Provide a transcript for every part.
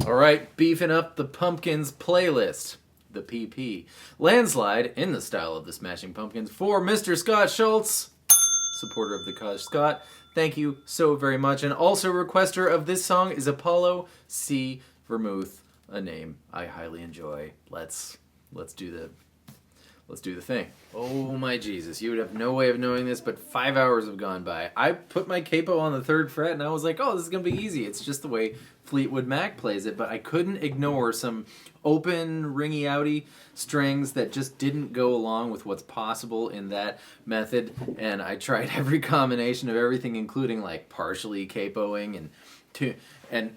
All right, beefing up the Pumpkins playlist, the PP. Landslide, in the style of the Smashing Pumpkins, for Mr. Scott Schultz, supporter of the cause. Scott, thank you so very much. And also requester of this song is Apollo C. Vermouth, a name I highly enjoy. Let's do the thing. Oh my Jesus, you would have no way of knowing this, but 5 hours have gone by. I put my capo on the 3rd fret and I was like, oh, this is going to be easy. It's just the way Fleetwood Mac plays it, but I couldn't ignore some open, ringy outy strings that just didn't go along with what's possible in that method, and I tried every combination of everything, including like partially capoing and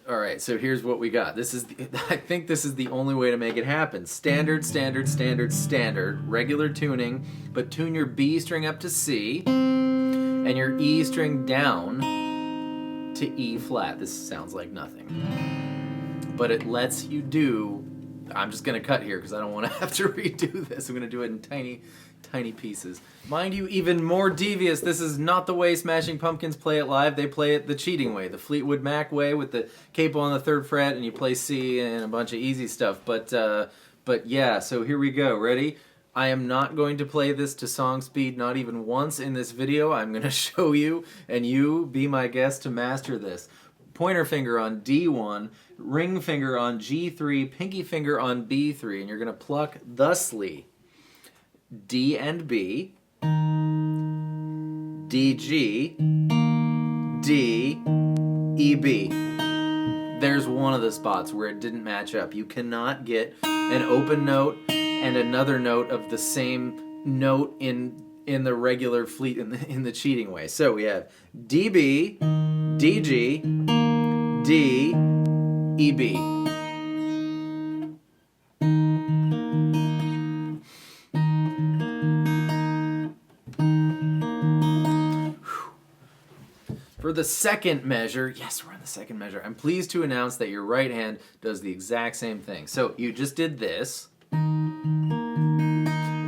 all right, so here's what we got. I think this is the only way to make it happen. Standard, regular tuning, but tune your B string up to C and your E string down to E flat. This sounds like nothing, but it lets you do. I'm just going to cut here because I don't want to have to redo this. I'm going to do it in tiny pieces. Mind you, even more devious, this is not the way Smashing Pumpkins play it live. They play it the cheating way, the Fleetwood Mac way, with the capo on the 3rd fret and you play C and a bunch of easy stuff. But yeah, so here we go. Ready? I am not going to play this to song speed, not even once in this video. I'm going to show you, and you be my guest to master this. Pointer finger on D1, ring finger on G3, pinky finger on B3, and you're going to pluck thusly D and B, D, G, D, E, B. There's one of the spots where it didn't match up. You cannot get an open note and another note of the same note in the regular Fleet in the cheating way. So we have DB, DG, D, EB. For the second measure, yes, we're on the second measure. I'm pleased to announce that your right hand does the exact same thing. So you just did this.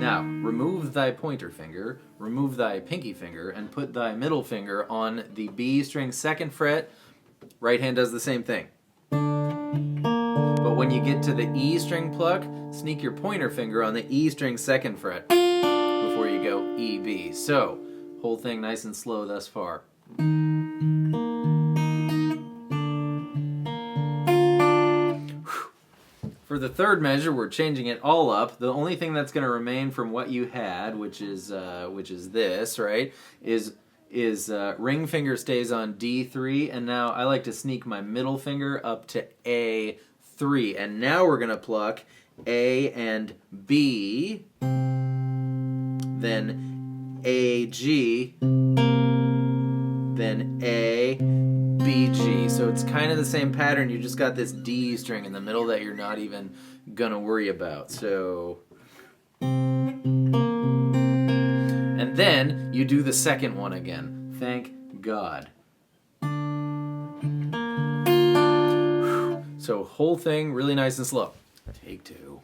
Now, remove thy pointer finger, remove thy pinky finger, and put thy middle finger on the B string 2nd fret. Right hand does the same thing. But when you get to the E string pluck, sneak your pointer finger on the E string 2nd fret before you go E, B. So, whole thing nice and slow thus far. For the 3rd measure, we're changing it all up. The only thing that's going to remain from what you had, which is this, right, is ring finger stays on D3, and now I like to sneak my middle finger up to A3, and now we're going to pluck A and B, then AG, then A, B, G. So it's kind of the same pattern. You just got this D string in the middle that you're not even gonna worry about. So, and then you do the second one again. Thank God. So whole thing really nice and slow. Take 2.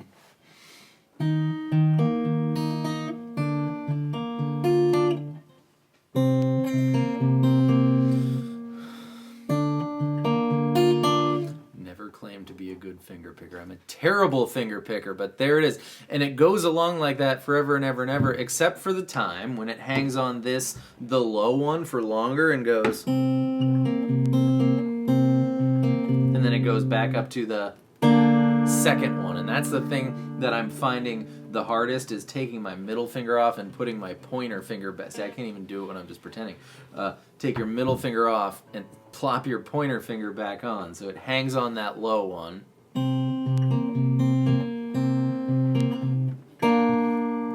To be a good finger picker. I'm a terrible finger picker, but there it is. And it goes along like that forever and ever and ever, except for the time when it hangs on this, the low one, for longer and goes. And then it goes back up to the 2nd one. And that's the thing that I'm finding the hardest, is taking my middle finger off and putting my pointer finger back. See, I can't even do it when I'm just pretending. Take your middle finger off and plop your pointer finger back on so it hangs on that low one.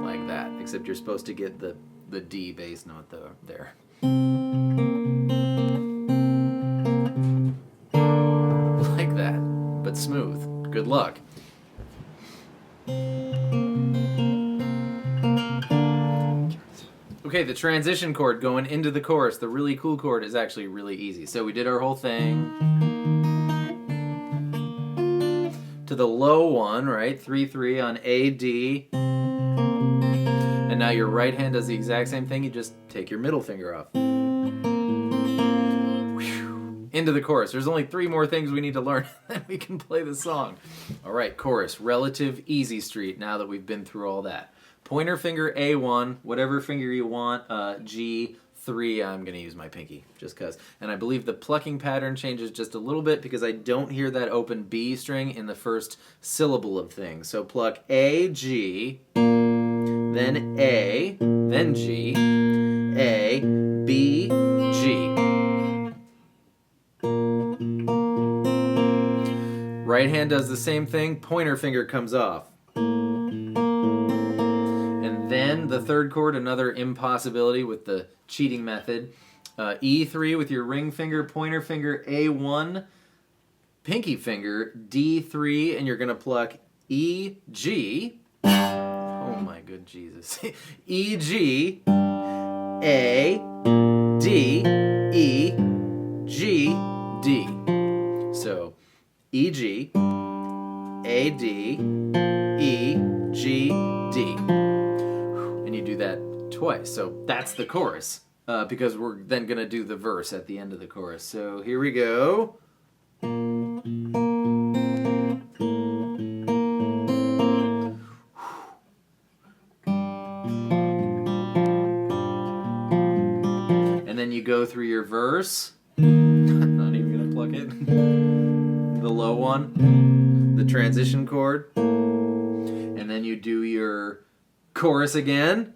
Like that, except you're supposed to get the D bass note there. Like that, but smooth. Good luck. Okay, the transition chord going into the chorus, the really cool chord, is actually really easy. So we did our whole thing to the low one, right? 3-3 on A, D. And now your right hand does the exact same thing. You just take your middle finger off. into the chorus. There's only 3 more things we need to learn, then we can play the song. All right, chorus, relative easy street, now that we've been through all that. Pointer finger A1, whatever finger you want, G3, I'm going to use my pinky, just because. And I believe the plucking pattern changes just a little bit because I don't hear that open B string in the first syllable of things. So pluck A, G, then A, then G, A, B, G. Right hand does the same thing, pointer finger comes off. And then the third chord, another impossibility with the cheating method. E3 with your ring finger, pointer finger, A1, pinky finger, D3, and you're going to pluck E, G. Oh my good Jesus. E, G, A, D, E, G, D. So E, G, A, D, E, G, D. And you do that twice. So that's the chorus. Because we're then going to do the verse at the end of the chorus. So here we go. And then you go through your verse. I'm not even going to pluck it. The low one. The transition chord. And then you do your chorus again.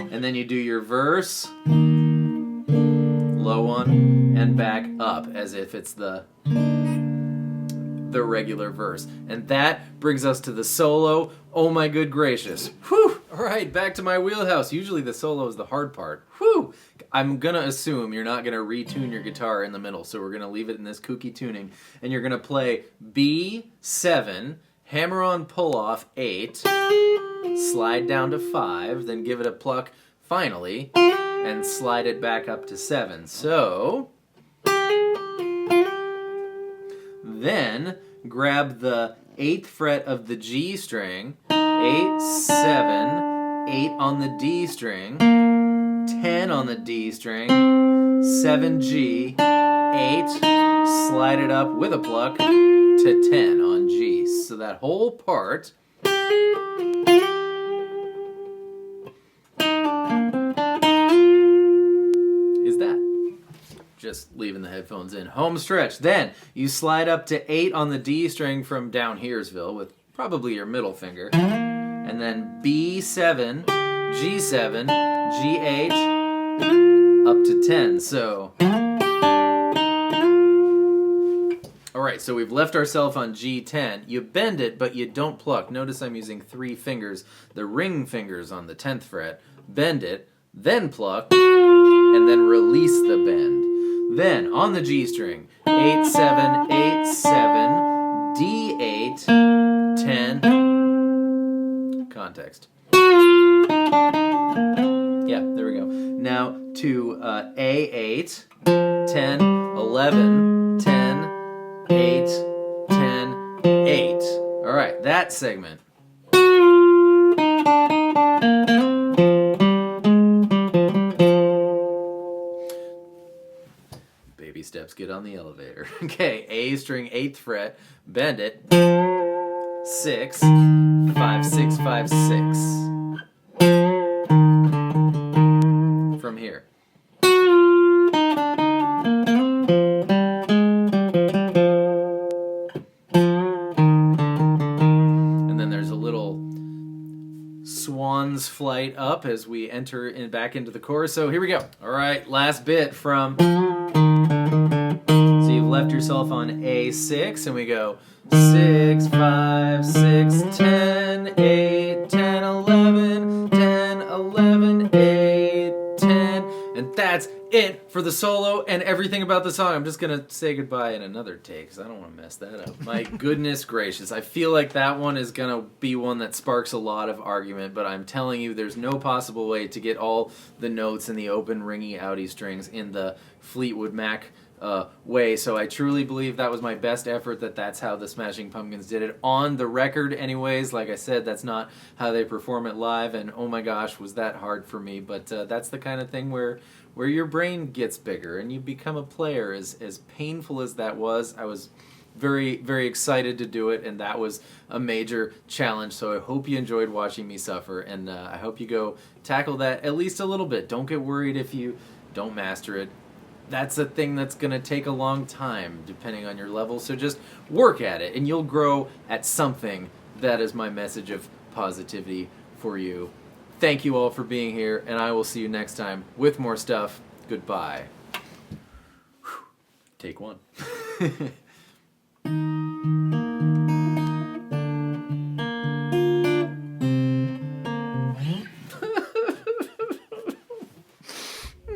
And then you do your verse, low one, and back up as if it's the regular verse. And that brings us to the solo. Oh my good gracious. Whew! All right, back to my wheelhouse. Usually the solo is the hard part. Whew! I'm going to assume you're not going to retune your guitar in the middle, so we're going to leave it in this kooky tuning. And you're going to play B7, hammer on pull off 8, slide down to 5, then give it a pluck finally, and slide it back up to 7. So, then grab the 8th fret of the G string, 8, 7, 8 on the D string, 10 on the D string, 7G, 8, slide it up with a pluck to 10 on G. So that whole part is that. Just leaving the headphones in. Home stretch. Then you slide up to 8 on the D string from down heresville with probably your middle finger. And then B7, G7, G8, up to 10. So, alright, so we've left ourselves on G10. You bend it, but you don't pluck. Notice I'm using 3 fingers, the ring fingers on the 10th fret. Bend it, then pluck, and then release the bend. Then, on the G string, 8, 7, 8, 7, D8, 10, context. Yeah, there we go. Now to A8, 10, 11, 10, 8, 10, 8. All right, that segment. Baby steps get on the elevator. Okay, A string, 8th fret, bend it. 6, 5, 6, 5, 6. From here. And then there's a little swan's flight up as we enter back into the chorus. So here we go. All right, last bit from... So you've left yourself on A6, and we go 6, 5, 6, 10, 8, 10, 11, 10, 11, 8, 10. And that's it for the solo and everything about the song. I'm just going to say goodbye in another take because I don't want to mess that up. My goodness gracious. I feel like that one is going to be one that sparks a lot of argument, but I'm telling you there's no possible way to get all the notes in the open, ringy, outy strings in the Fleetwood Mac way. So I truly believe that was my best effort, that's how the Smashing Pumpkins did it. On the record anyways, like I said, that's not how they perform it live, and oh my gosh, was that hard for me. But that's the kind of thing where your brain gets bigger and you become a player. As painful as that was, I was very, very excited to do it, and that was a major challenge. So I hope you enjoyed watching me suffer, and I hope you go tackle that at least a little bit. Don't get worried if you don't master it. That's a thing that's going to take a long time, depending on your level. So just work at it, and you'll grow at something. That is my message of positivity for you. Thank you all for being here, and I will see you next time with more stuff. Goodbye. Take one.